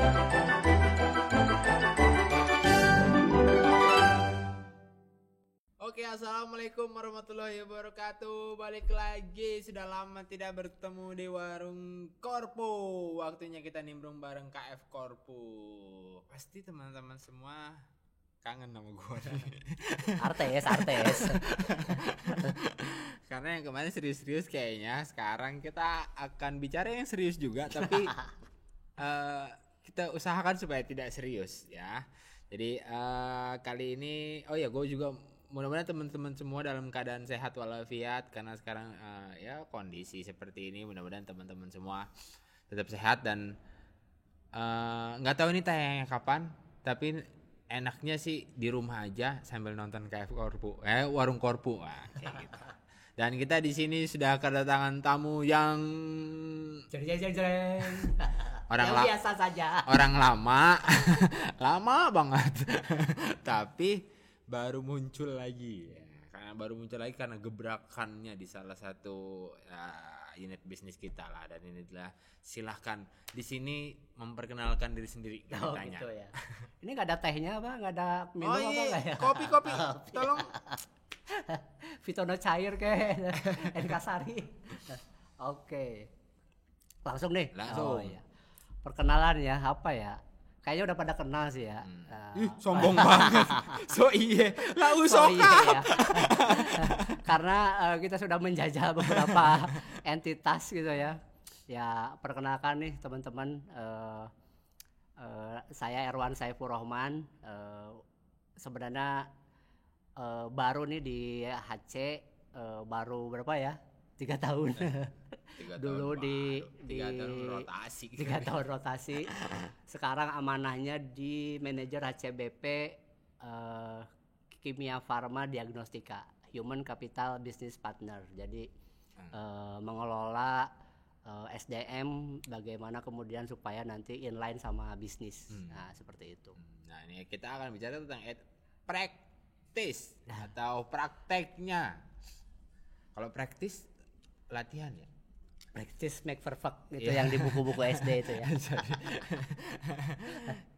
Oke, assalamualaikum warahmatullahi wabarakatuh. Balik lagi, sudah lama tidak bertemu di warung Korpu. Waktunya kita nimbrung bareng KF Korpu. Pasti teman-teman semua kangen sama gue. Artes. Karena yang kemarin serius-serius kayaknya. Sekarang kita akan bicara yang serius juga, tapi kita usahakan supaya tidak serius ya. Jadi kali ini, gue juga mudah-mudahan teman-teman semua dalam keadaan sehat walafiat, karena sekarang ya kondisi seperti ini. Mudah-mudahan teman-teman semua tetap sehat dan nggak tahu ini tayangnya kapan, tapi enaknya sih di rumah aja sambil nonton KF Korpu, warung Korpu, kayak gitu. Dan kita di sini sudah kedatangan tamu yang orang biasa saja. Orang lama, lama banget, tapi baru muncul lagi ya. Karena gebrakannya di salah satu unit bisnis kita lah. Dan ini adalah, silahkan di sini memperkenalkan diri sendiri. Gitu ya. Ini nggak ada tehnya apa? Nggak ada minum apa nggak ya? Kopi tolong. Vitono cair ke Enkasari. Oke. Langsung nih. Langsung. Iya. Perkenalan ya, apa ya? Kayaknya udah pada kenal sih ya. Sombong banget. Lah ya. Karena kita sudah menjajal beberapa entitas gitu ya. Ya, perkenalkan nih teman-teman, saya Erwan Saifur Rahman. Sebenarnya baru nih di HC, baru berapa ya? 3 tahun. Dulu di 3 tahun rotasi. Sekarang amanahnya di manajer HCBP, Kimia Farma Diagnostika, Human Capital Business Partner. Jadi mengelola SDM bagaimana kemudian supaya nanti inline sama bisnis. Nah, seperti itu. Nah, ini kita akan bicara tentang praktis atau prakteknya. Kalau praktis latihan ya. Practice make perfect itu yang di buku-buku SD itu ya.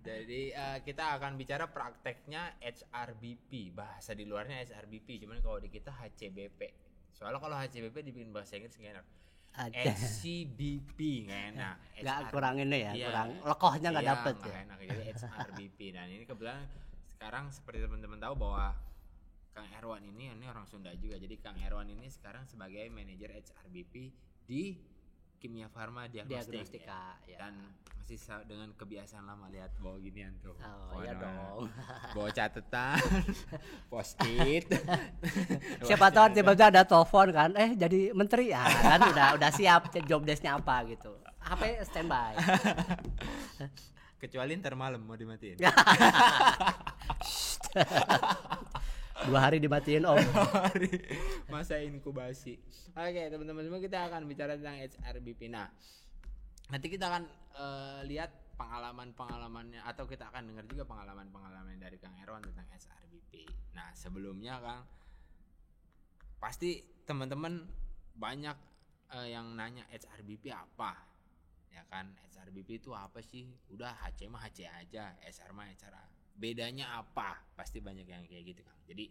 Jadi kita akan bicara prakteknya HRBP, bahasa di luarnya HRBP, cuman kalau di kita HCBP. Soalnya kalau HCBP dibikin bahasa Inggris nggak enak. HCBP nggak enak. Nggak kurang ini ya, kurang lekohnya nggak dapet ya. Enak. Jadi HRBP. Dan ini kebetulan sekarang seperti teman-teman tahu bahwa Kang Erwan ini orang Sunda juga. Jadi Kang Erwan ini sekarang sebagai manajer HRBP di Kimia Farma Diagnostika ya. Dan masih dengan kebiasaan lama lihat bawa ginian tuh. Iya dong. Bawa catatan, post-it. Siapa tahu tiba-tiba ada telepon kan, jadi menteri ya kan, udah siap job desk-nya apa gitu. HP standby. Kecuali ntar malam mau dimatiin. 2 hari dimatiin Om. 2 hari masa inkubasi. Oke, teman-teman semua, kita akan bicara tentang HRBP. Nah, nanti kita akan lihat pengalamannya, atau kita akan dengar juga pengalaman dari Kang Erwan tentang HRBP. Nah, sebelumnya Kang, pasti teman-teman banyak yang nanya HRBP apa, ya kan? HRBP itu apa sih? Udah HC mah HC aja, SR mah SR. Bedanya apa? Pasti banyak yang kayak gitu Kang. Jadi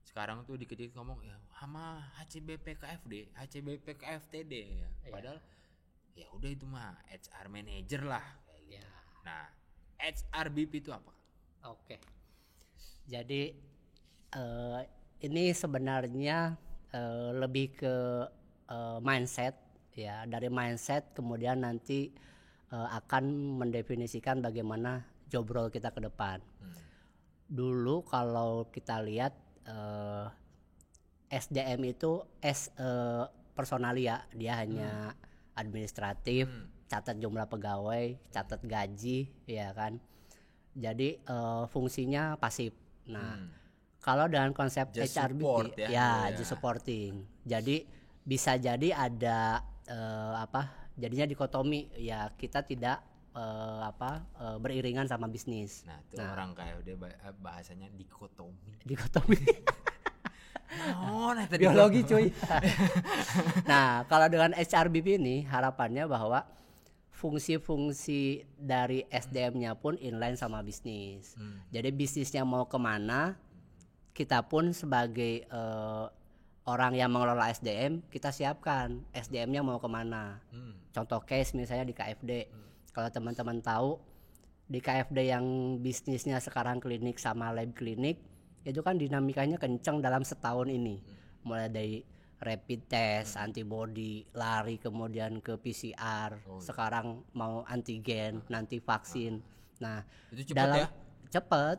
sekarang tuh dikit-dikit ngomong ya sama HCBP KFD, HCBP KFTD ya. Padahal ya udah itu mah HR manager lah kayak gitu. Nah, HRBP itu apa? Oke. Jadi ini sebenarnya lebih ke mindset ya. Dari mindset kemudian nanti akan mendefinisikan bagaimana job role kita ke depan. Dulu kalau kita lihat SDM itu personalia, dia hanya administratif, catat jumlah pegawai, catat gaji, ya kan. Jadi fungsinya pasif. Nah, kalau dengan konsep just HRBP just supporting. Jadi bisa jadi ada jadinya dikotomi ya, kita tidak beriringan sama bisnis. Nah, itu orang kayak udah bahasanya dikotomi. Biologi cuy. Nah, kalau dengan HRBP ini harapannya bahwa fungsi-fungsi dari SDM-nya pun inline sama bisnis. Jadi bisnisnya mau kemana, kita pun sebagai orang yang mengelola SDM, kita siapkan SDM-nya mau kemana. Contoh case misalnya di KFD. Kalau teman-teman tahu, di KFD yang bisnisnya sekarang klinik sama lab klinik, itu kan dinamikanya kencang dalam setahun ini. Mulai dari rapid test, antibody, lari kemudian ke PCR, sekarang mau antigen, nanti vaksin. Nah, itu cepat ya? Cepet.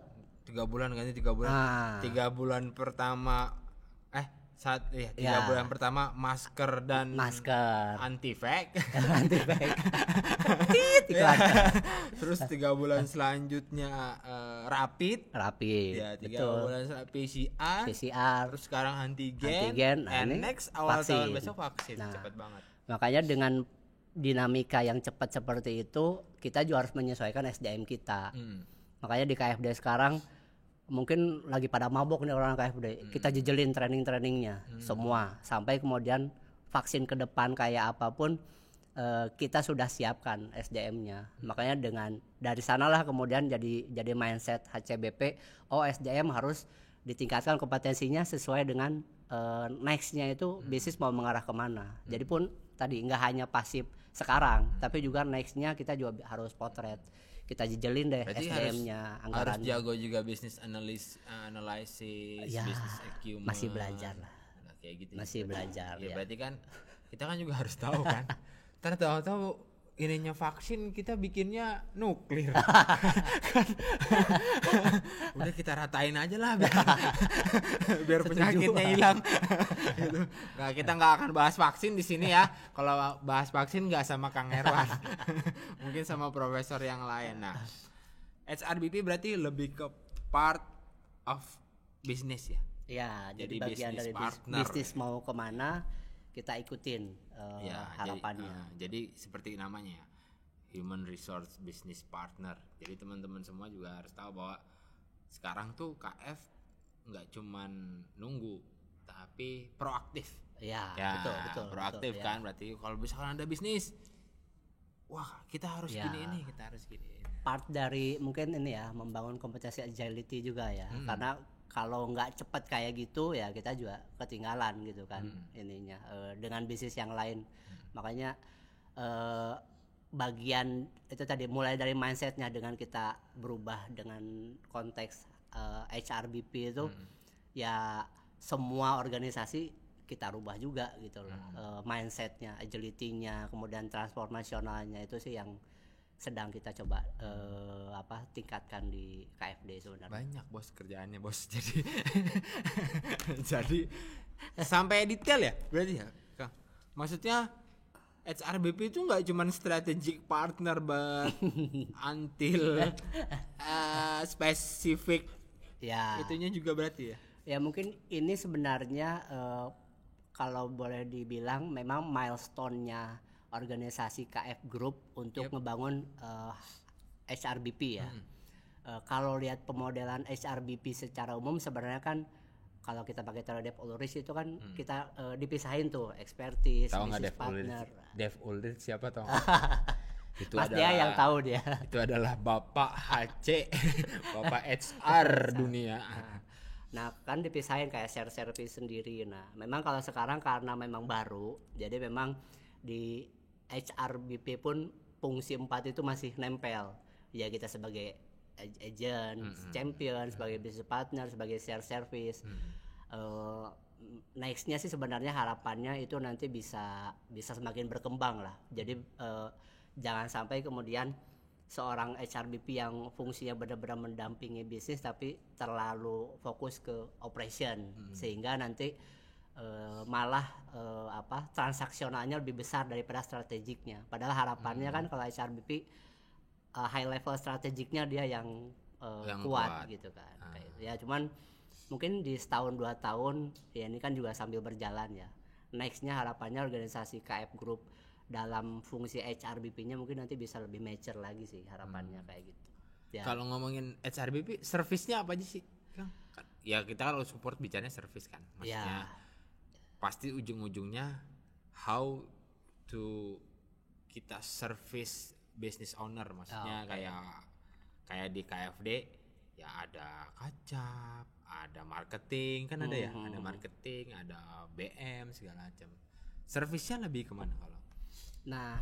3 bulan ganti 3 bulan. 3 bulan pertama bulan pertama masker anti fake. Terus 3 bulan selanjutnya rapid. Ya, 3 bulan PCR. Terus sekarang antigen. And next awal tahun besok vaksin. Cepat banget. Makanya dengan dinamika yang cepat seperti itu, kita juga harus menyesuaikan SDM kita. Makanya di KFD sekarang mungkin lagi pada mabok nih orang KFD. Kita jejelin training-trainingnya semua sampai kemudian vaksin ke depan kayak apapun kita sudah siapkan SDM-nya. Makanya dengan dari sanalah kemudian jadi mindset HCBP, SDM harus ditingkatkan kompetensinya sesuai dengan next-nya itu bisnis mau mengarah kemana. Jadi pun tadi nggak hanya pasif sekarang, tapi juga next-nya kita juga harus potret. Kita jejelin deh SDM-nya, anggaran. Harus jago juga bisnis analisis, ya, bisnis acumen. Masih belajar lah. Kayak gitu. Masih belajar. Ya, berarti kan kita kan juga harus tahu kan. Ntar tahu-tahu ininya vaksin kita bikinnya nuklir. Kan. Udah kita ratain aja lah biar penyakitnya hilang. Gitu. Nah, kita nggak akan bahas vaksin di sini ya. Kalau bahas vaksin nggak sama Kang Herwan, mungkin sama profesor yang lain. Nah, HRBP berarti lebih ke part of business ya. Ya, jadi bagian dari bisnis mau kemana kita ikutin harapannya. Jadi seperti namanya ya, Human Resource Business Partner. Jadi teman-teman semua juga harus tahu bahwa sekarang tuh KF nggak cuman nunggu, tapi proaktif. Ya, betul. Proaktif betul, kan, berarti kalau misalkan ada bisnis, wah kita harus gini, kita harus gini. Part dari mungkin ini ya, membangun kompetensi agility juga ya, karena kalau nggak cepat kayak gitu ya kita juga ketinggalan gitu kan ininya dengan bisnis yang lain. Makanya bagian itu tadi mulai dari mindsetnya dengan kita berubah dengan konteks HRBP itu ya semua organisasi kita rubah juga gitu loh. Mindsetnya, agility-nya, kemudian transformasionalnya itu sih yang sedang kita coba tingkatkan di KFD sebenarnya. Banyak bos kerjaannya bos. Jadi sampai detail ya berarti ya Kang. Maksudnya HRBP itu nggak cuma strategic partner but until spesifik ya itunya juga berarti ya. Ya mungkin ini sebenarnya kalau boleh dibilang memang milestone-nya organisasi KF Group untuk ngebangun HRBP ya. Kalau lihat pemodelan HRBP secara umum sebenarnya kan kalau kita pakai teori Dev Ulrich itu kan kita dipisahin tuh expertise, business partner. Dev Ulrich siapa tau? Itu Mas dia yang tahu dia. Itu adalah Bapak HC, Bapak HR dunia. Nah kan dipisahin kayak share service sendiri. Nah memang kalau sekarang karena memang baru, jadi memang di HRBP pun fungsi 4 itu masih nempel. Ya kita sebagai agent, champion, sebagai business partner, sebagai share service. Nextnya sih sebenarnya harapannya itu nanti bisa semakin berkembang lah. Jadi jangan sampai kemudian seorang HRBP yang fungsinya benar-benar mendampingi bisnis tapi terlalu fokus ke operation sehingga nanti malah transaksionalnya lebih besar daripada strategiknya. Padahal harapannya kan kalau HRBP high level strategiknya dia yang kuat gitu kan. Ya cuman mungkin di setahun 2 tahun ya ini kan juga sambil berjalan ya. Nextnya harapannya organisasi KF Group dalam fungsi HRBP-nya mungkin nanti bisa lebih mature lagi sih harapannya kayak gitu. Ya. Kalau ngomongin HRBP, service-nya apa aja sih? Ya kita kalau support bicaranya service kan. Maksudnya pasti ujung-ujungnya how to kita service business owner, maksudnya kayak di KFD ya ada kacap, ada marketing kan ada ya, ada marketing, ada BM segala macam. Servisnya lebih kemana kalau? Nah,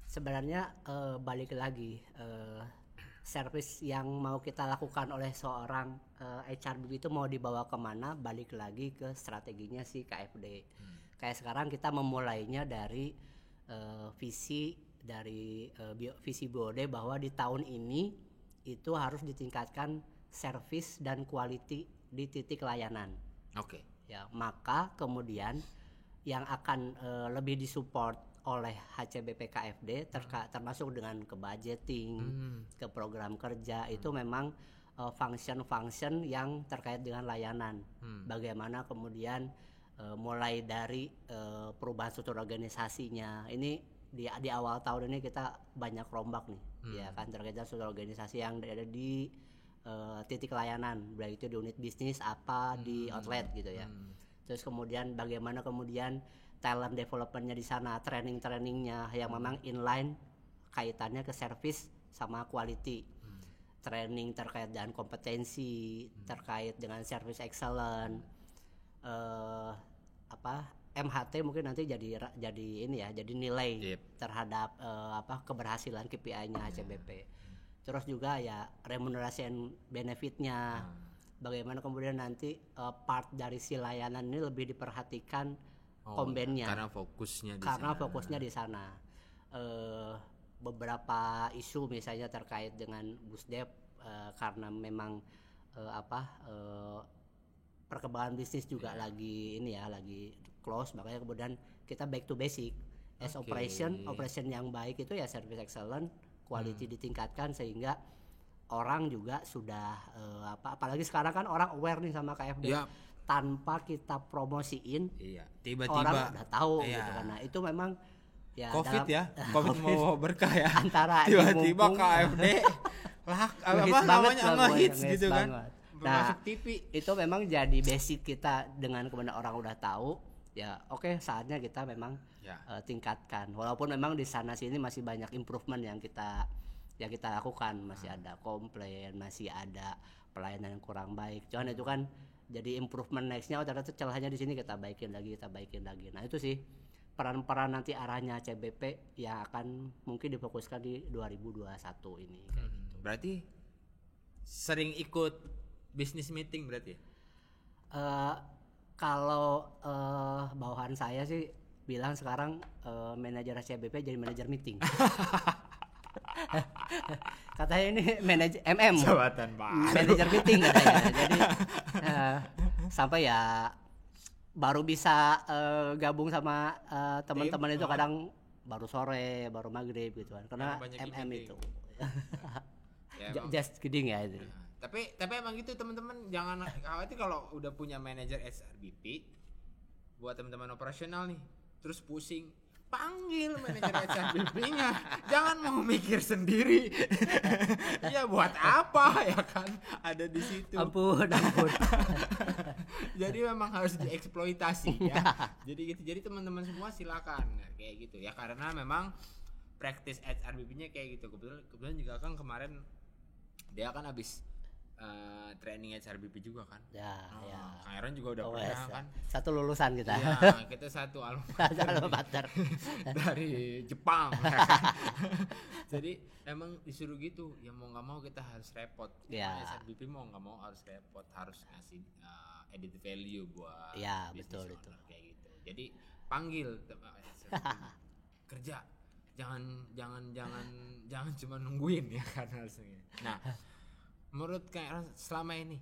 sebenarnya balik lagi service yang mau kita lakukan oleh seorang HRBP itu mau dibawa kemana, balik lagi ke strateginya si KFD. Kayak sekarang kita memulainya dari visi BOD bahwa di tahun ini itu harus ditingkatkan service dan quality di titik layanan. Oke. Ya, maka kemudian yang akan lebih disupport oleh HCBP KFD termasuk dengan ke budgeting, ke program kerja itu memang function-function yang terkait dengan layanan. Bagaimana kemudian mulai dari perubahan struktur organisasinya. Ini di awal tahun ini kita banyak rombak nih, ya kan, terkait dengan struktur organisasi yang ada di titik layanan, baik itu di unit bisnis apa di outlet gitu ya. Terus kemudian bagaimana kemudian talent development-nya di sana, training-trainingnya yang memang inline kaitannya ke service sama quality. Training terkait dengan kompetensi, terkait dengan service excellent, MHT mungkin nanti jadi ini ya, jadi nilai terhadap keberhasilan KPI-nya HCBP. Terus juga ya remunerasi and benefit-nya. Bagaimana kemudian nanti part dari si layanan ini lebih diperhatikan kombennya. Karena fokusnya di sana. Beberapa isu misalnya terkait dengan Busdep karena memang perkembangan bisnis juga lagi close, makanya kemudian kita back to basic. As operation yang baik itu ya service excellent, quality ditingkatkan sehingga orang juga sudah apalagi sekarang kan orang aware nih sama KFD. Tanpa kita promosiin, tiba-tiba orang udah tahu gitu kan. Nah, itu memang ya COVID mau berkah ya. Antara tiba-tiba KFD ngehits gitu kan. Nah, TV itu memang jadi basic kita dengan kemudian orang udah tahu. Ya oke, saatnya kita memang tingkatkan. Walaupun memang di sana sini masih banyak improvement yang kita lakukan, masih ada komplain, masih ada pelayanan yang kurang baik. Cuman itu kan jadi improvement nextnya, ternyata celahnya di sini kita baikin lagi. Nah itu sih peran-peran nanti arahnya CBP yang akan mungkin difokuskan di 2021 ini. Kayak gitu. Berarti sering ikut business meeting berarti? Kalau bawahan saya sih bilang sekarang manajer CBP jadi manajer meeting. Katanya ini manajer jabatan baru, manajer meeting katanya. Jadi sampai ya baru bisa gabung sama teman-teman itu kadang baru sore, baru maghrib gitu kan, karena itu. Just kidding ya itu. Tapi emang gitu teman-teman, jangan khawatir kalau udah punya manajer HRBP. Buat teman-teman operasional nih, terus pusing, panggil manajer HRBP-nya. Jangan mau mikir sendiri. Ya buat apa ya kan, ada di situ. Ampun. Jadi memang harus dieksploitasi ya. Jadi teman-teman semua silakan kayak gitu ya, karena memang praktis HRBP-nya kayak gitu. Kebetulan juga kan kemarin dia kan habis training HRBP juga kan. Kang Aaron juga udah pernah kan. Satu lulusan kita. Ya, kita satu alma mater dari Jepang. Jadi emang disuruh gitu, ya mau nggak mau kita harus repot. HRBP mau nggak mau harus repot, harus ngasih added value buat betul kayak gitu. Jadi panggil kerja, jangan cuma nungguin ya kan harusnya. Nah, menurut Kang Aaron selama ini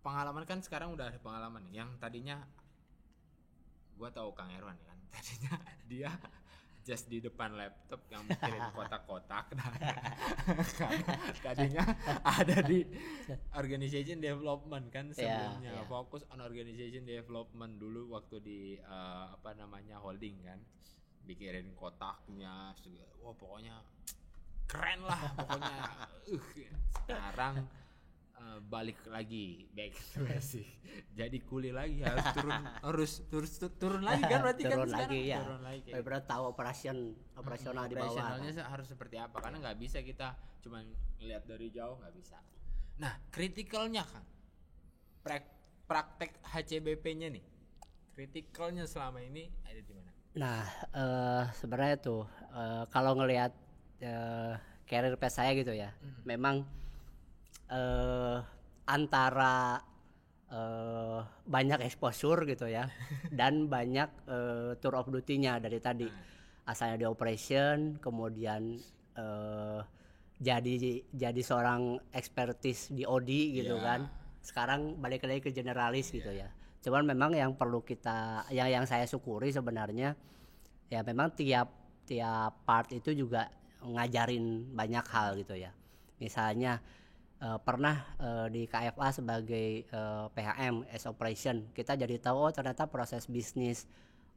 pengalaman kan sekarang udah ada pengalaman nih, yang tadinya gua tahu Kang Aaron kan, tadinya dia just di depan laptop yang mikirin kotak-kotak tadinya ada di organization development kan sebelumnya, fokus on organization development dulu waktu di holding kan, mikirin kotaknya pokoknya keren lah pokoknya. Sekarang balik lagi back to basic. Jadi kuli lagi harus turun lagi kan berarti turun kan lagi ya. Turun lagi. Benar tahu operasional di bawah. Operasionalnya harus seperti apa karena nggak bisa kita cuma ngelihat dari jauh, nggak bisa. Nah, kritikalnya kan praktek HCBP-nya nih. Kritikalnya selama ini ada di mana? Nah, sebenarnya tuh kalau ngelihat karir path saya gitu ya, memang antara banyak exposure gitu ya dan banyak tour of duty-nya dari tadi. Asalnya di operation, kemudian jadi seorang expertise di OD gitu kan. Sekarang balik lagi ke generalis gitu ya. Cuman memang yang perlu yang saya syukuri sebenarnya ya memang tiap part itu juga ngajarin banyak hal gitu ya. Misalnya pernah di KFA sebagai PHM as operation, kita jadi tahu ternyata proses bisnis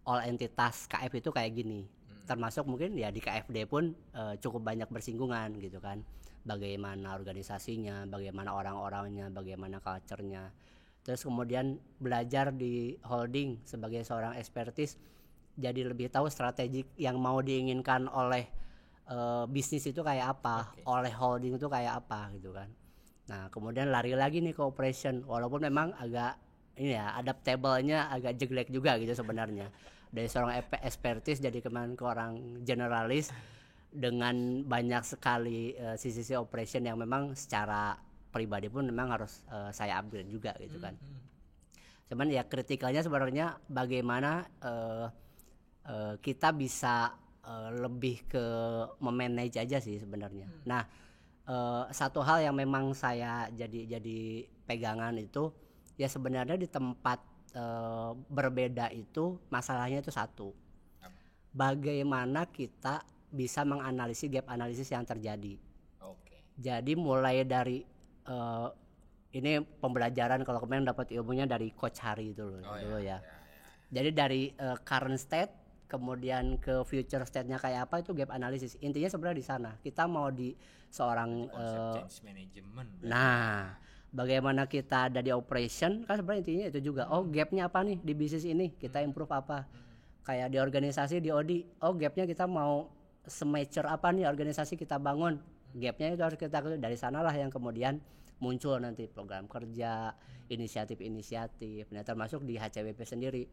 all entitas KF itu kayak gini. Termasuk mungkin ya di KFD pun cukup banyak bersinggungan gitu kan. Bagaimana organisasinya, bagaimana orang-orangnya, bagaimana culture-nya. Terus kemudian belajar di holding sebagai seorang expertise, jadi lebih tahu strategik yang mau diinginkan oleh bisnis itu kayak apa, oleh holding itu kayak apa gitu kan. Nah kemudian lari lagi nih ke operation, walaupun memang agak ini ya adaptable-nya agak jelek juga gitu sebenarnya. Dari seorang expertise jadi kemarin ke orang generalis dengan banyak sekali sisi operation yang memang secara pribadi pun memang harus saya upgrade juga gitu kan. Cuman ya kritikalnya sebenarnya bagaimana kita bisa lebih ke memanage aja sih sebenarnya. Nah satu hal yang memang saya jadi pegangan itu ya sebenarnya di tempat berbeda itu masalahnya itu satu. Bagaimana kita bisa menganalisis gap analisis yang terjadi. Jadi mulai dari ini pembelajaran kalau kemarin dapat ilmunya dari Coach Hari itu loh dulu ya. Jadi dari current state kemudian ke future state-nya kayak apa itu gap analysis. Intinya sebenarnya di sana. Kita mau di seorang change management. Nah, bagaimana kita ada di operation kan sebenarnya intinya itu juga. Oh, gap-nya apa nih di bisnis ini? Kita improve apa? Kayak di organisasi di OD. Oh, gap-nya kita mau semature apa nih organisasi kita bangun? Gap-nya itu harus kita dari sanalah yang kemudian muncul nanti program kerja, inisiatif-inisiatif. Nah, termasuk di HCBP sendiri.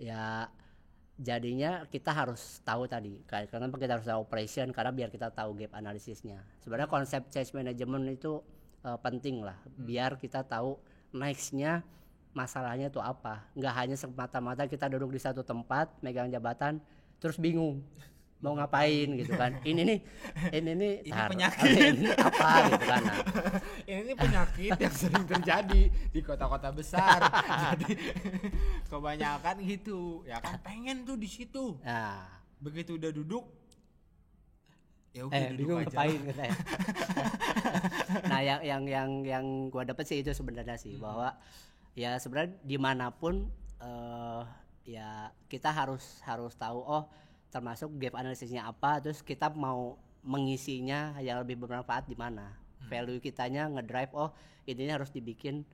Ya jadinya kita harus tahu tadi karena kita harus tahu operation karena biar kita tahu gap analisisnya. Sebenarnya konsep change management itu penting lah biar kita tahu nextnya masalahnya itu apa. Nggak hanya semata-mata kita duduk di satu tempat megang jabatan terus bingung mau ngapain gitu kan. Ini penyakit ini apa gitu kan. Nah. Ini penyakit yang sering terjadi di kota-kota besar. Jadi kebanyakan gitu ya kan pengen tuh di situ. Nah, begitu udah duduk ya udah duduk bingung aja. Ngapain gitu ya. Nah, yang gua dapat sih itu sebenarnya sih bahwa ya sebenarnya dimanapun ya kita harus tahu termasuk gap analisisnya apa, terus kita mau mengisinya yang lebih bermanfaat di mana. Value kitanya ngedrive ini harus dibikin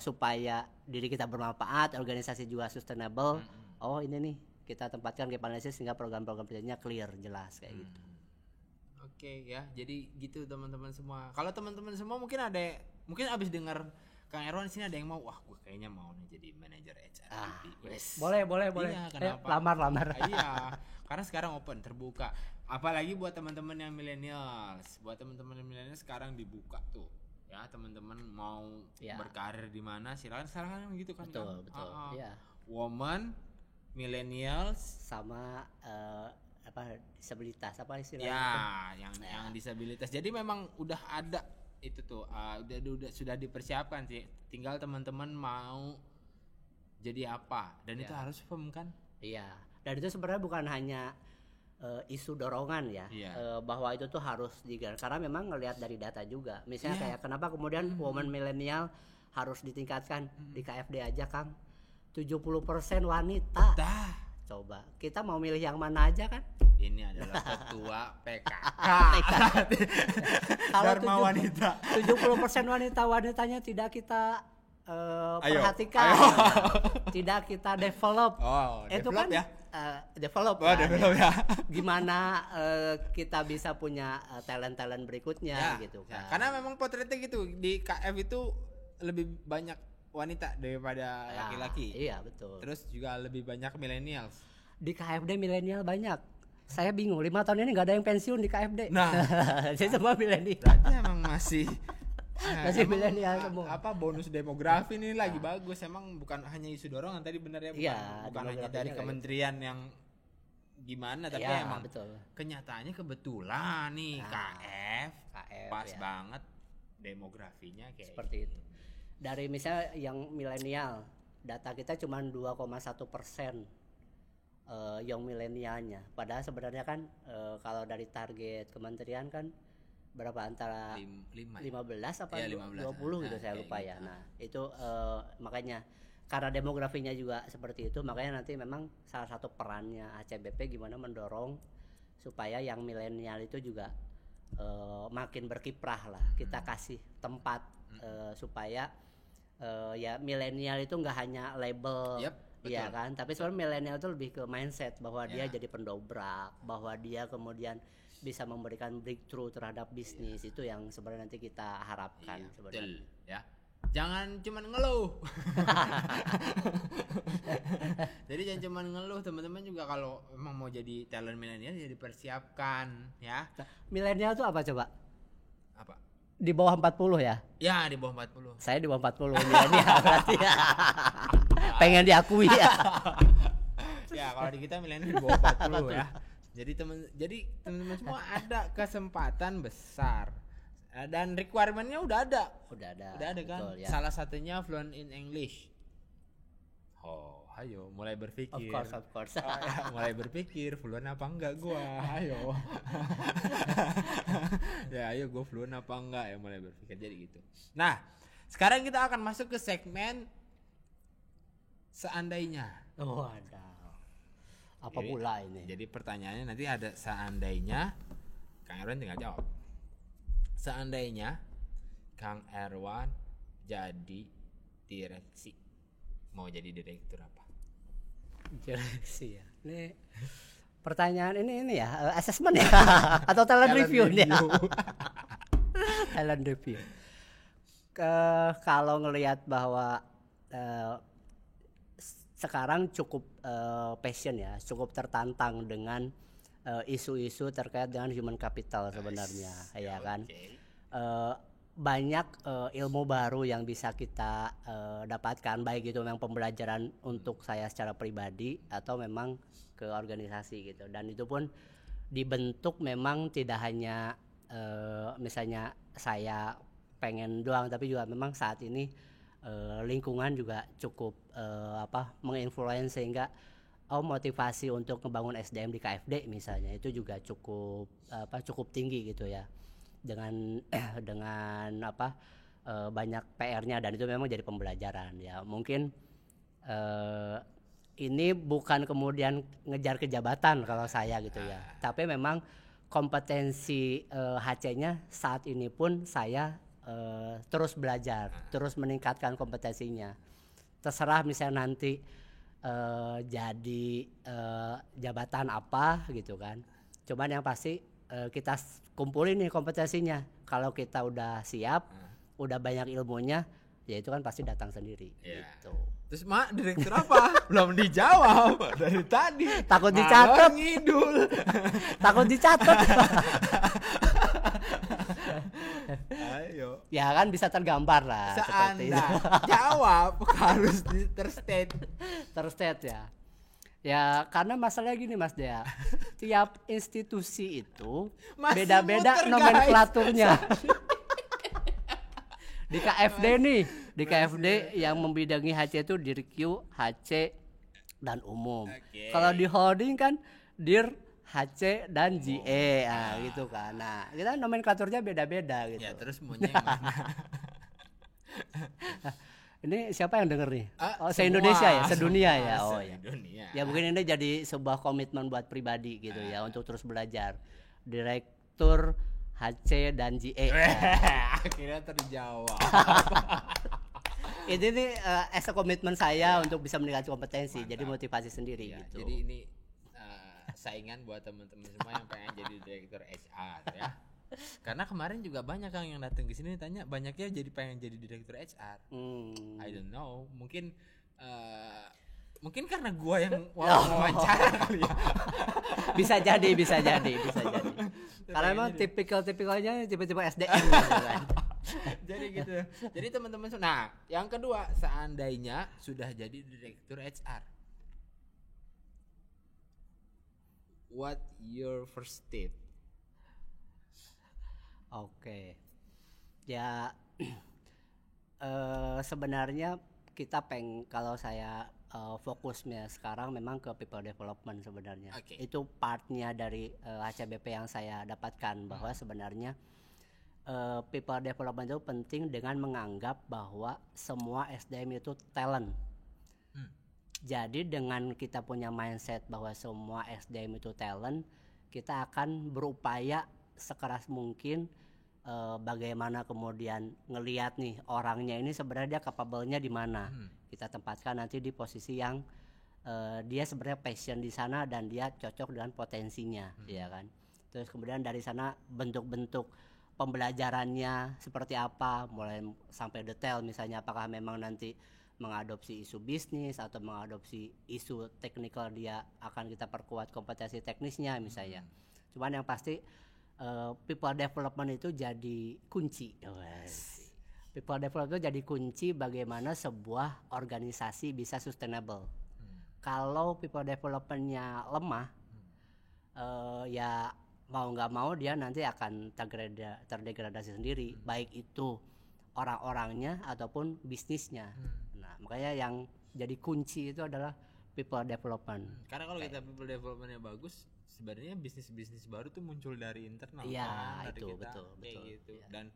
supaya diri kita bermanfaat, organisasi juga sustainable. Ini nih kita tempatkan gap analisis sehingga program-program kerjanya clear, jelas kayak gitu. Oke ya, jadi gitu teman-teman semua. Kalau teman-teman semua mungkin abis dengar Kang Erwan sini ada yang mau, wah gue kayaknya mau nih jadi manajer HR. Boleh. Iya, kenapa? Lamar. Iya, karena sekarang open, terbuka. Apalagi buat teman-teman yang millennials. Buat teman-teman yang millennials sekarang dibuka tuh. Ya, teman-teman mau berkarir di mana silakan sekarang gitu kan. Betul. Iya. Woman, millennials sama disabilitas apa istilahnya? Ya, yang disabilitas. Jadi memang udah ada itu tuh sudah dipersiapkan sih, tinggal teman-teman mau jadi apa dan itu harus firm kan. Iya, dan itu sebenarnya bukan hanya isu dorongan ya, bahwa itu tuh harus digarap karena memang ngelihat dari data juga. Misalnya kayak kenapa kemudian woman milenial harus ditingkatkan di KFD aja Kang, 70% wanita. Coba kita mau milih yang mana aja kan? Ini adalah ketua PKK. Kalau Dharma wanita. 70% wanitanya tidak kita perhatikan, tidak kita develop. Itu develop kan ya? Develop. Oh, kan, develop ya. Gimana kita bisa punya talent berikutnya Ya, gitu ya. kan? Karena memang potretnya gitu, di KF itu lebih banyak wanita daripada laki-laki. Iya betul. Terus juga lebih banyak millennials. Di KFD milenial banyak. Saya bingung 5 tahun ini nggak ada yang pensiun di KFD. Nah, saya semua milenial. berarti emang masih Masih milenial semua. Apa bonus demografi ini lagi bagus. Emang bukan hanya isu dorongan tadi benar ya, bukan, Iya, bukan hanya demografinya dari kayak kementerian yang gimana, tapi Iya, emang betul. kenyataannya kebetulan nih KF pas ya. banget demografinya kayak Seperti itu. Dari misalnya yang milenial, data kita cuma 2,1% yang milenialnya. Padahal sebenarnya kan kalau dari target kementerian kan berapa, antara 15 apa ya, 15. 20 gitu, saya lupa ya. Nah itu makanya karena demografinya juga seperti itu, makanya nanti memang salah satu perannya ACBP gimana mendorong supaya yang milenial itu juga makin berkiprah lah. Kita kasih tempat supaya ya milenial itu nggak hanya label. Iya kan, tapi sebenarnya milenial itu lebih ke mindset bahwa dia jadi pendobrak, bahwa dia kemudian bisa memberikan breakthrough terhadap bisnis. Itu yang sebenarnya nanti kita harapkan sebenarnya. Betul, ya. Jangan cuman ngeluh. Jadi jangan cuman ngeluh, teman-teman juga kalau emang mau jadi talent milenial ya dipersiapkan ya. Nah, milenial itu apa coba? Apa? Di bawah 40 ya? Ya, di bawah 40. Saya di bawah 40 milenial berarti ya. Pengen diakui ya. Ya, kalau di kita milenial di bawah 40 ya. Jadi teman-teman semua ada kesempatan besar. Dan requirement-nya udah ada kan. Betul, ya. Salah satunya fluent in English. Oh, ayo mulai berpikir. Of course. Ya, mulai berpikir fluent apa enggak gua. Ayo. Ya, ayo gua fluent apa enggak ya, mulai berpikir jadi gitu. Nah, sekarang kita akan masuk ke segmen seandainya. Oh, ada. Apa pula ini? Jadi pertanyaannya nanti ada seandainya Kang Erwan tinggal jawab. Seandainya Kang Erwan jadi direksi, mau jadi direktur apa? Direksi ya. Ini pertanyaan ini ya, assessment ya atau talent review nih. Talent review. Kalau ngelihat bahwa sekarang cukup passion ya, cukup tertantang dengan isu-isu terkait dengan human capital sebenarnya, ya kan. Banyak ilmu baru yang bisa kita dapatkan, baik itu memang pembelajaran untuk saya secara pribadi atau memang ke organisasi gitu. Dan itu pun dibentuk memang tidak hanya misalnya saya pengen doang, tapi juga memang saat ini lingkungan juga cukup menginfluence sehingga motivasi untuk membangun SDM di KFD misalnya itu juga cukup tinggi gitu ya, dengan banyak PR-nya, dan itu memang jadi pembelajaran ya. Mungkin ini bukan kemudian ngejar kejabatan kalau saya gitu ya, tapi memang kompetensi HC-nya saat ini pun saya terus belajar, terus meningkatkan kompetensinya. Terserah misalnya nanti jadi jabatan apa gitu kan. Cuman yang pasti kita kumpulin nih kompetensinya. Kalau kita udah siap, udah banyak ilmunya, ya itu kan pasti datang sendiri. Gitu. Terus direktur apa? Belum dijawab dari tadi. Takut dicatat. Ngidul. Takut dicatat. Ayo. Ya kan bisa tergambar lah. Seandainya jawab harus terstate ya. Ya karena masalahnya gini Mas Dea, tiap institusi itu masih beda-beda muter, nomenklaturnya. Di KFD nih, di KFD yang membidangi HC itu Dirq, HC dan umum. Kalau di holding kan Dir, HC dan GE, gitu kan. Nah, kita nomenklaturnya beda-beda gitu. Ya terus maunya yang mana? Ini siapa yang denger nih? Ah, Se-Indonesia ya, sedunia semua, ya. Oh ya. se-Dunia. Ya mungkin ini jadi sebuah komitmen buat pribadi gitu ya untuk terus belajar. Direktur HC dan GE. Akhirnya terjawab. Ini nih as a komitmen saya untuk bisa meningkatkan kompetensi. Jadi motivasi sendiri Ya, gitu. jadi ini saingan buat teman-teman semua yang pengen jadi direktur HR ya. Karena kemarin juga banyak yang datang ke sini tanya banyaknya jadi pengen jadi direktur HR. I don't know, mungkin karena gua yang wawancara kali ya. bisa jadi. Karena emang tipikalnya tipe-tipe SDM gitu kan. Jadi gitu. Jadi teman-teman, nah yang kedua, seandainya sudah jadi direktur HR, what your first step? Oke. Ya sebenarnya kita kalau saya fokusnya sekarang memang ke people development sebenarnya. Okay. Itu partnya dari HCBP yang saya dapatkan bahwa sebenarnya people development itu penting dengan menganggap bahwa semua SDM itu talent. Jadi dengan kita punya mindset bahwa semua SDM itu talent, kita akan berupaya sekeras mungkin bagaimana kemudian ngelihat nih orangnya ini sebenarnya dia capable-nya di mana. Kita tempatkan nanti di posisi yang dia sebenarnya passion di sana dan dia cocok dengan potensinya, ya kan. Terus kemudian dari sana bentuk-bentuk pembelajarannya seperti apa, mulai sampai detail misalnya apakah memang nanti mengadopsi isu bisnis atau mengadopsi isu teknikal, dia akan kita perkuat kompetensi teknisnya misalnya. Cuman yang pasti people development itu jadi kunci. People development itu jadi kunci bagaimana sebuah organisasi bisa sustainable. Kalau people developmentnya lemah, ya mau nggak mau dia nanti akan terdegradasi sendiri, baik itu orang-orangnya ataupun bisnisnya. Nah, makanya yang jadi kunci itu adalah people development. Karena kalau kita people developmentnya bagus, sebenarnya bisnis-bisnis baru tuh muncul dari internal. Iya, dari itu kita, betul. Gitu. Ya. Dan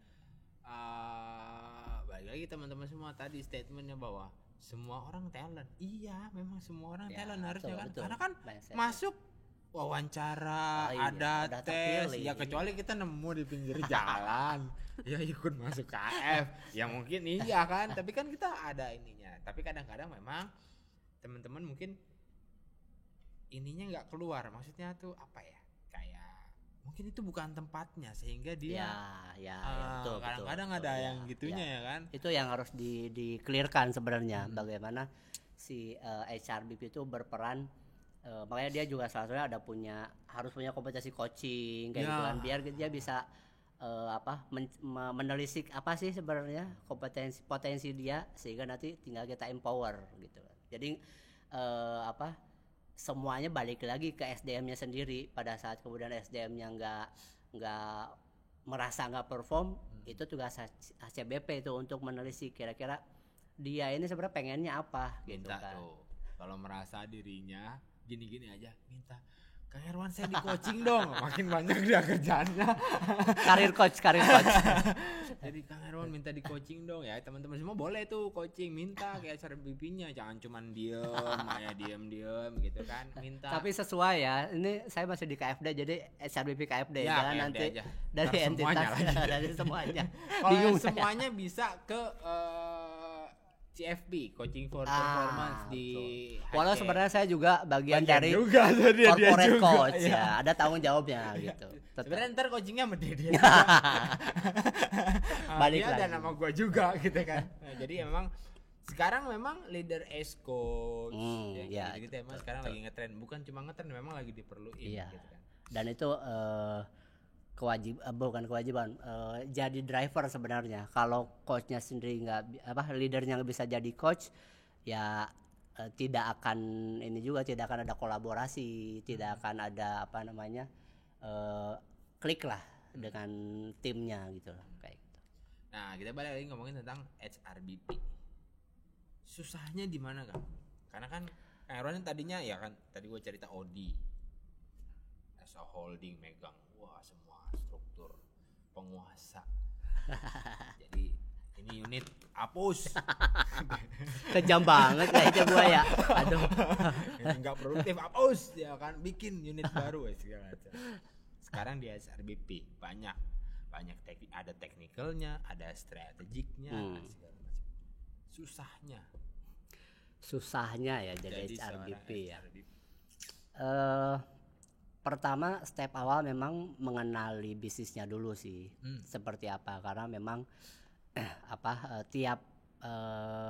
balik lagi teman-teman semua tadi statementnya bahwa semua orang talent. Iya, memang semua orang talent harusnya kan. Karena kan masuk wawancara, ada tes, ya kecuali kita nemu di pinggir jalan, ya ikut masuk KF, ya mungkin iya kan, tapi kan kita ada ininya. Tapi kadang-kadang memang teman-teman mungkin ininya nggak keluar, maksudnya tuh apa ya, kayak mungkin itu bukan tempatnya sehingga dia betul, kadang-kadang betul, ada yang gitunya ya kan. Itu yang harus di-clearkan sebenarnya, bagaimana si HRBP itu berperan. Makanya dia juga salah satunya harus punya kompetensi coaching kayak gitu kan, biar dia bisa menelisik apa sih sebenarnya potensi dia, sehingga nanti tinggal kita empower gitu. Jadi semuanya balik lagi ke SDM-nya sendiri. Pada saat kemudian SDM-nya nggak merasa nggak perform, itu tugas HCBP itu untuk menelisik kira-kira dia ini sebenarnya pengennya apa gitu kan. Tuh, kalau merasa dirinya gini-gini aja, minta Kang Herwan saya di coaching dong, makin banyak dia kerjaannya. Karir coach. Jadi Kang Herwan minta di coaching dong ya, teman-teman semua boleh tuh coaching, minta kayak cara BP-nya, jangan cuman diem, kayak diem gitu kan, minta. Tapi sesuai ya, ini saya masih di KFD jadi SRBP KFD, ya, jangan KFD nanti aja. dari entitas dari semuanya. Kalau semuanya bisa ke CFP, Coaching for Performance di HC. Walau sebenarnya saya juga bagian dari juga, corporate juga, coach ya, ada tanggung jawabnya gitu. Sebenarnya ntar coachingnya sama dia. Balik dia lagi. ada nama gue juga gitu kan. Nah, jadi memang sekarang memang leader as coach gitu emang sekarang lagi ngetren, bukan cuma ngetren, memang lagi diperluin gitu kan. Dan itu bukan kewajiban, jadi driver sebenarnya. Kalau coachnya sendiri leadernya nggak bisa jadi coach, ya tidak akan tidak akan ada kolaborasi, tidak akan ada klik lah dengan timnya gitu lah, kayak gitu. Nah, kita balik lagi ngomongin tentang HRBP. Susahnya di mana kan? Karena kan Kang Herwan tadinya ya kan, tadi gue cerita Odi as a holding megang semua struktur penguasa. Jadi ini unit hapus. Kejam banget kayaknya gua ya. Aduh. Enggak produktif, hapus ya kan, bikin unit baru segala macam. Sekarang di SRBP banyak ada teknikalnya, ada strategiknya, segala macam. Susahnya ya jadi HRBP ya. HRBP. Pertama step awal memang mengenali bisnisnya dulu sih, seperti apa, karena memang tiap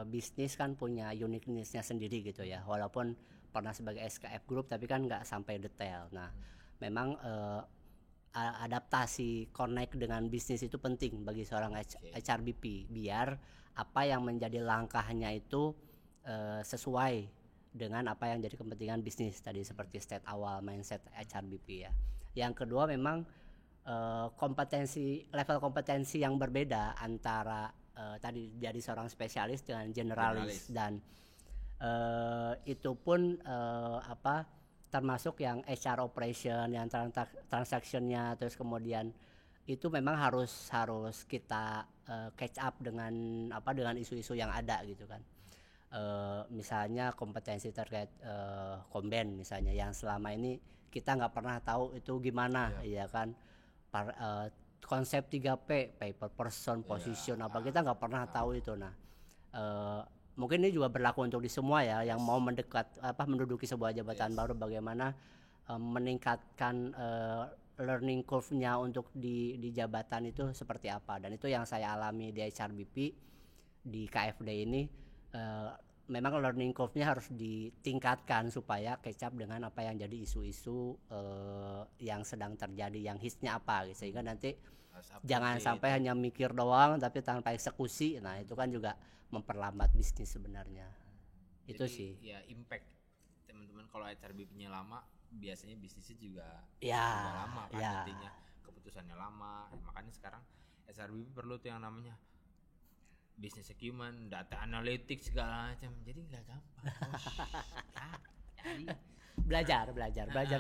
bisnis kan punya uniqueness-nya sendiri gitu ya, walaupun pernah sebagai SKF Group tapi kan nggak sampai detail. Nah memang adaptasi connect dengan bisnis itu penting bagi seorang HRBP, biar apa yang menjadi langkahnya itu sesuai dengan apa yang jadi kepentingan bisnis tadi, seperti state awal mindset HRBP ya. Yang kedua memang level kompetensi yang berbeda antara tadi jadi seorang spesialis dengan generalis. Dan itu pun termasuk yang HR operation, yang transactionnya, terus kemudian itu memang harus kita catch up dengan isu-isu yang ada gitu kan. Misalnya kompetensi terkait Komben misalnya, yang selama ini kita nggak pernah tahu itu gimana, ya kan, konsep 3P, paper, person, position, kita nggak pernah tahu itu. Nah mungkin ini juga berlaku untuk di semua ya, yang mau menduduki sebuah jabatan baru, bagaimana meningkatkan learning curve-nya untuk di jabatan itu seperti apa. Dan itu yang saya alami di HRBP di KFD ini. Memang learning curve-nya harus ditingkatkan supaya catch up dengan apa yang jadi isu-isu yang sedang terjadi, yang hitsnya apa gitu. Sehingga nanti jangan sampai hanya mikir doang tapi tanpa eksekusi. Nah itu kan juga memperlambat bisnis sebenarnya. Jadi, itu sih ya impact teman-teman. Kalau HRBP-nya lama biasanya bisnisnya juga lama kan, nantinya keputusannya lama. Makanya sekarang HRBP perlu tuh yang namanya business acumen, data analytics segala macam. Jadi nggak gampang. Belajar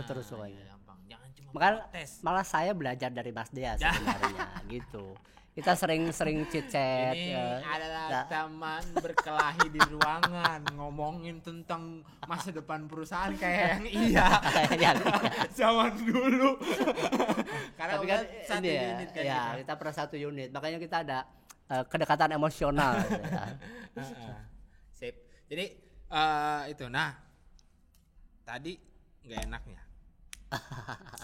terus semuanya. Gampang. Jangan cuma tes. Malah saya belajar dari Mas Dea sebenarnya gitu. Kita sering chit-chat. Ini adalah teman berkelahi di ruangan ngomongin tentang masa depan perusahaan kayak yang zaman dulu. Karena tapi kan satu unit kan kita pernah satu unit. Makanya kita ada kedekatan emosional. Sip. Jadi itu. Nah, tadi nggak enaknya.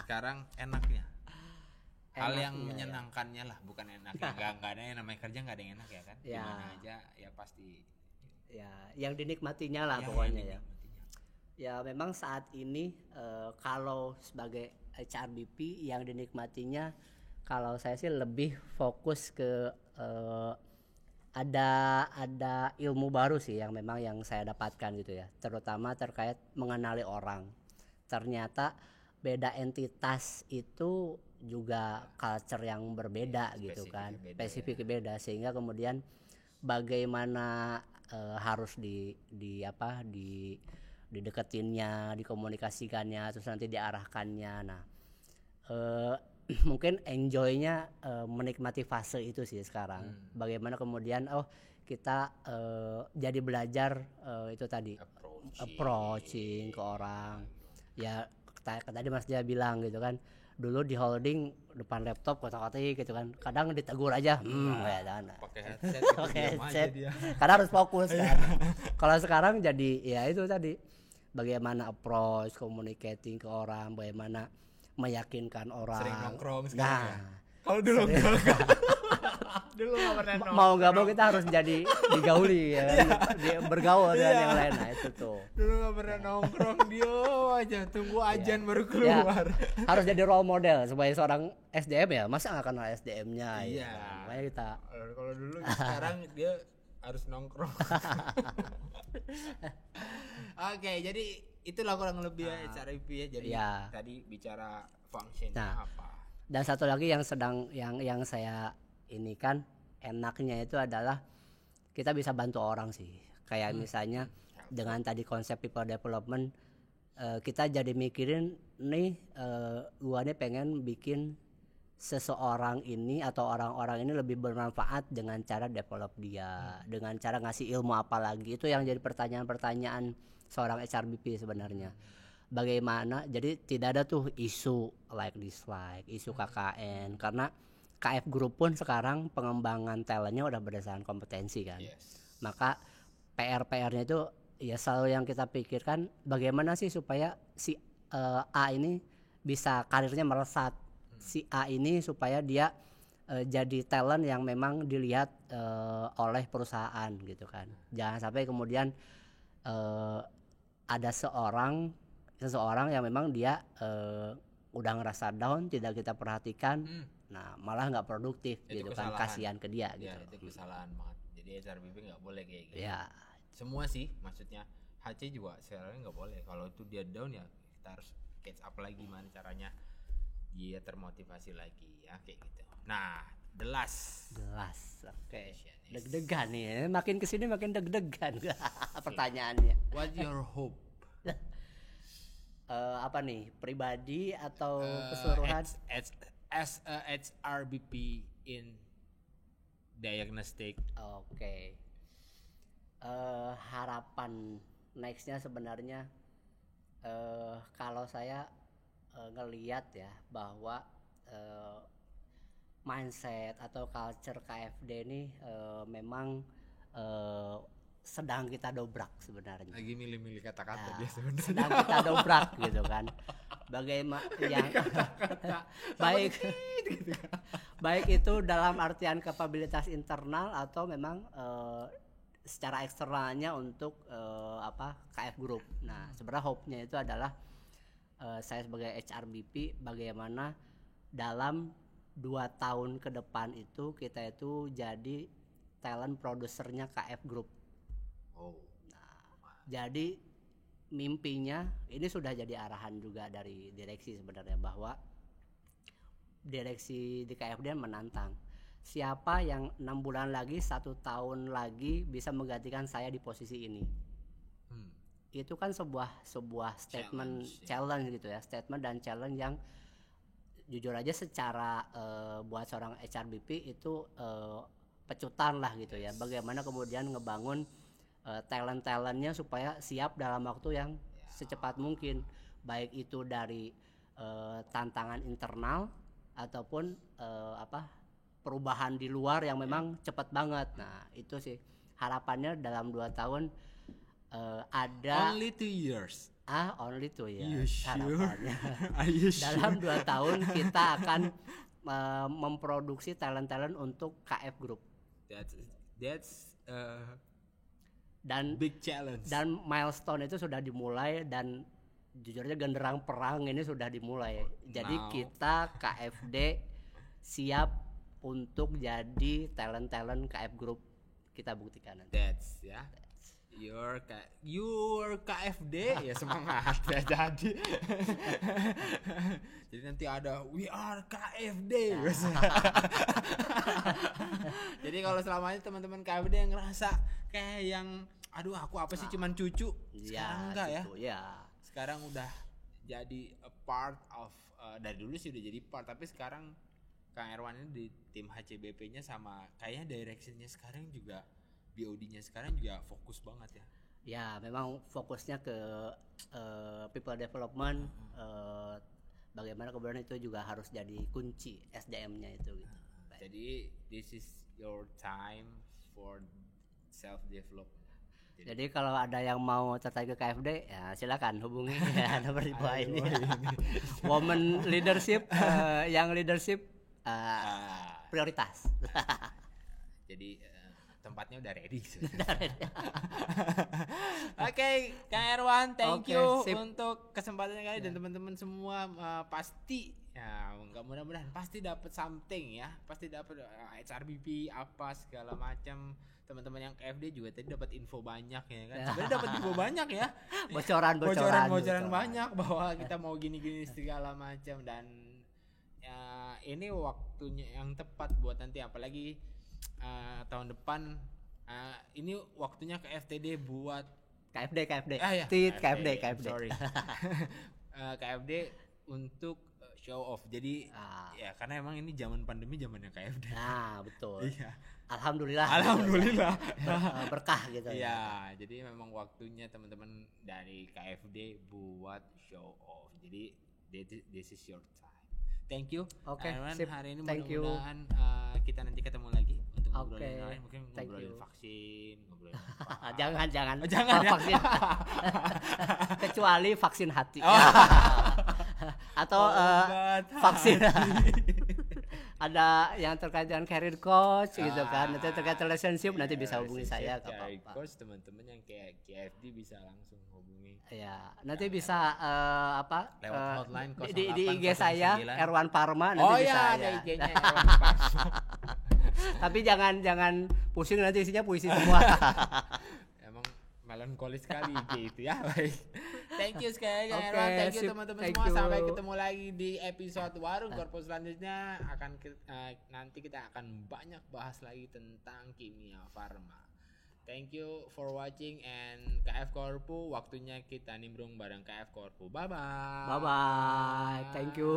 Sekarang enaknya. Hal yang menyenangkannya lah, bukan enaknya. Nggak ada yang namanya kerja, nggak ada yang enak ya kan. Dimana aja ya pasti. Ya, yang dinikmatinya lah pokoknya ya. Ya memang saat ini kalau sebagai HRBP yang dinikmatinya, kalau saya sih lebih fokus ke ada ilmu baru sih yang memang yang saya dapatkan gitu ya, terutama terkait mengenali orang. Ternyata beda entitas itu juga culture yang berbeda gitu kan, spesifik beda, sehingga kemudian bagaimana harus dideketinnya, dikomunikasikannya, terus nanti diarahkannya. Nah mungkin enjoy-nya menikmati fase itu sih sekarang. Bagaimana kemudian kita jadi belajar itu tadi approaching ke orang. Ya tadi Mas Dia bilang gitu kan, dulu di holding depan laptop kotak-kotak gitu kan, kadang ditegur aja pakai headset dia. Kadang harus fokus kan. Kalau sekarang jadi ya itu tadi, bagaimana approach, communicating ke orang, bagaimana meyakinkan orang. Sering nongkrong sekarang ya. Kalau dulu dulu nggak pernah nongkrong. Mau nggak mau kita harus jadi digauli ya kan? Bergaul dengan yang lain. Nah itu tuh. Dulu nggak pernah nongkrong, dia aja tunggu ajan baru keluar. Harus jadi role model sebagai seorang SDM ya. Masa nggak kenal SDM-nya? Iya. Makanya kita. Kalau dulu sekarang dia harus nongkrong. Oke, jadi itulah kurang lebih HRBP ya. Jadi tadi bicara fungsinya apa. Dan satu lagi yang saya ini kan enaknya itu adalah kita bisa bantu orang sih. Kayak misalnya dengan tadi konsep people development, kita jadi mikirin nih gua nih pengen bikin seseorang ini atau orang-orang ini lebih bermanfaat dengan cara develop dia, dengan cara ngasih ilmu apa lagi. Itu yang jadi pertanyaan-pertanyaan seorang HRBP sebenarnya. Bagaimana, jadi tidak ada tuh isu like dislike, isu KKN, karena KF Group pun sekarang pengembangan talentnya udah berdasarkan kompetensi kan. Maka PR-nya itu ya selalu yang kita pikirkan bagaimana sih supaya si A ini bisa karirnya melesat, si A ini supaya dia jadi talent yang memang dilihat oleh perusahaan gitu kan. Jangan sampai kemudian ada seseorang yang memang dia udah ngerasa down, tidak kita perhatikan, nah malah nggak produktif itu gitu kan, kasihan ke dia gitu. Itu kesalahan banget. Jadi HRBP nggak boleh kayak gitu. Ya. Semua sih, maksudnya HC juga sebenarnya nggak boleh. Kalau itu dia down ya kita harus catch up lagi gimana caranya dia termotivasi lagi ya kayak gitu. Nah, the last. Oke. Deg-degan nih, makin kesini makin deg-degan pertanyaannya. What your hope? Apa nih, pribadi atau keseluruhan? As a HRBP in diagnostic. Oke. Harapan nextnya sebenarnya kalau saya ngelihat ya bahwa mindset atau culture KFD ini memang sedang kita dobrak sebenarnya. Lagi milih-milih kata-kata dia sebenarnya. Sedang kita dobrak gitu kan. Bagaimana yang baik itu dalam artian kapabilitas internal atau memang secara eksternalnya untuk KF Group. Nah, sebenarnya hope-nya itu adalah saya sebagai HRBP bagaimana dalam 2 tahun ke depan itu kita itu jadi talent produsernya KF Group. Nah, jadi mimpinya ini sudah jadi arahan juga dari direksi sebenarnya, bahwa direksi di KFD menantang siapa yang 6 bulan lagi, 1 tahun lagi bisa menggantikan saya di posisi ini. Itu kan sebuah statement challenge gitu ya, statement dan challenge yang jujur aja secara buat seorang HRBP itu pecutan lah gitu ya. Bagaimana kemudian ngebangun talent-talentnya supaya siap dalam waktu yang secepat mungkin, baik itu dari tantangan internal ataupun perubahan di luar yang memang cepat banget. Nah, itu sih harapannya dalam 2 tahun ada only 2 years. Only 2 years. You sure? Harapannya. You sure? Dalam 2 tahun kita akan memproduksi talent-talent untuk KF Group. That's dan big challenge. Dan milestone itu sudah dimulai, dan jujurnya genderang perang ini sudah dimulai. Jadi kita KFD siap untuk jadi talent-talent KF Group, kita buktikan nanti. That's your KFD ya, semangat ya jadi. Jadi nanti ada we are KFD. Jadi kalau selama ini teman-teman KFD yang ngerasa kayak yang aduh aku apa sih cuman cucu, sekarang enggak gitu, ya. Sekarang udah jadi a part of dari dulu sih udah jadi part, tapi sekarang Kang Erwan ini di tim HCBP-nya sama kayaknya direction-nya sekarang juga, BOD-nya sekarang juga fokus banget ya. Ya, memang fokusnya ke people development, bagaimana kemudian itu juga harus jadi kunci SDM-nya itu gitu. Jadi this is your time for self development. Jadi kalau ada yang mau tertarik ke KFD ya silakan hubungi ya nomor di bawah ini. Women leadership, yang leadership prioritas. Jadi tempatnya udah ready. Oke, Kang Erwan, thank you untuk kesempatannya kali dan teman-teman semua pasti ya nggak mudah-mudahan pasti dapat something ya, pasti dapat HRBP apa segala macam. Teman-teman yang KFD juga tadi dapat info banyak ya kan. Sebenarnya dapat info banyak ya. Bocoran banyak bahwa kita mau gini-gini segala macam, dan ya ini waktunya yang tepat buat nanti, apalagi tahun depan ini waktunya ke FTD buat KFD. KFD. Sorry. KFD untuk show off. Jadi ya karena emang ini zaman pandemi, zamannya KFD. Nah, betul. Iya. Alhamdulillah. Berkah gitu. Iya, jadi memang waktunya teman-teman dari KFD buat show off. Jadi this is your time. Thank you. Oke, Arman, hari ini thank you. mudah-mudahan kita nanti ketemu lagi untuk ngobrolin Oke, yang lain, mungkin thank ngobrolin you. vaksin, ngobrolin apa. Jangan Jangan ya. vaksin. Kecuali vaksin hati. Oh. Atau vaksin ada yang terkait dengan career coach gitu kan, nanti terkait relationship nanti bisa hubungi saya ke Career apa. coach, teman-teman yang kayak KFD bisa langsung hubungi. Ya, nanti bisa Lewat hotline di IG 0809. saya Erwan Parma nanti bisa ada ya. IG-nya Erwan Parma. Tapi jangan pusing, nanti isinya puisi semua. Emang melankolis sekali IG itu ya. Baik. Thank you sekali lagi Oke, Erwan. Thank you sip. teman-teman Thank semua. you. Sampai ketemu lagi di episode Warung Korpo selanjutnya. Nanti kita akan banyak bahas lagi tentang kimia farma. Thank you for watching and KF Korpo. Waktunya kita nimbrung bareng KF Korpo. Bye bye. Bye bye. Thank you.